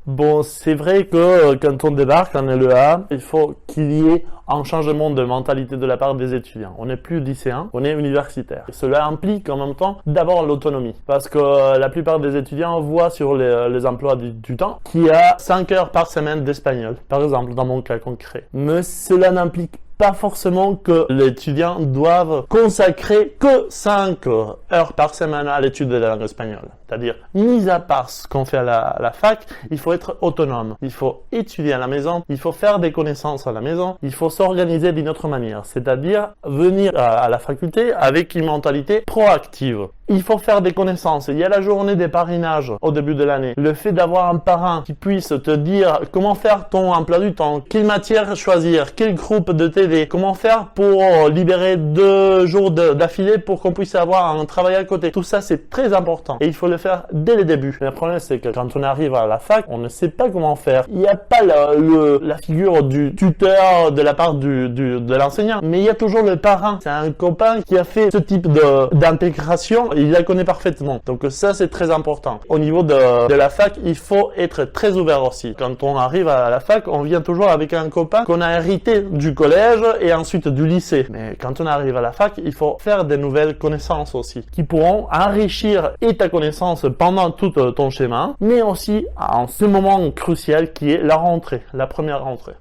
Bon, c'est vrai que quand on débarque en LEA, il faut qu'il y ait un changement de mentalité de la part des étudiants. On n'est plus lycéen, on est universitaire. Et cela implique en même temps d'abord l'autonomie. Parce que la plupart des étudiants voient sur les emplois du temps qu'il y a 5 heures par semaine d'espagnol. Par exemple, dans mon cas concret. Mais cela n'implique pas forcément que les étudiants doivent consacrer que 5 heures par semaine à l'étude de la langue espagnole. C'est-à-dire, mis à part ce qu'on fait à la fac, il faut être autonome. Il faut étudier à la maison, il faut faire des connaissances à la maison, il faut s'organiser d'une autre manière. C'est-à-dire, venir à la faculté avec une mentalité proactive. Il faut faire des connaissances. Il y a la journée des parrainages au début de l'année. Le fait d'avoir un parrain qui puisse te dire comment faire ton emploi du temps, quelle matière choisir, quel groupe de TD, comment faire pour libérer 2 jours d'affilée pour qu'on puisse avoir un travail à côté. Tout ça, c'est très important. Et il faut le faire dès le début. Le problème, c'est que quand on arrive à la fac, on ne sait pas comment faire. Il n'y a pas la figure du tuteur de la part de l'enseignant, mais il y a toujours le parrain. C'est un copain qui a fait ce type d'intégration. Il la connaît parfaitement. Donc ça, c'est très important. Au niveau de la fac, il faut être très ouvert aussi. Quand on arrive à la fac, on vient toujours avec un copain qu'on a hérité du collège et ensuite du lycée. Mais quand on arrive à la fac, il faut faire des nouvelles connaissances aussi, qui pourront enrichir et ta connaissance pendant tout ton schéma, mais aussi en ce moment crucial qui est la rentrée, la première rentrée.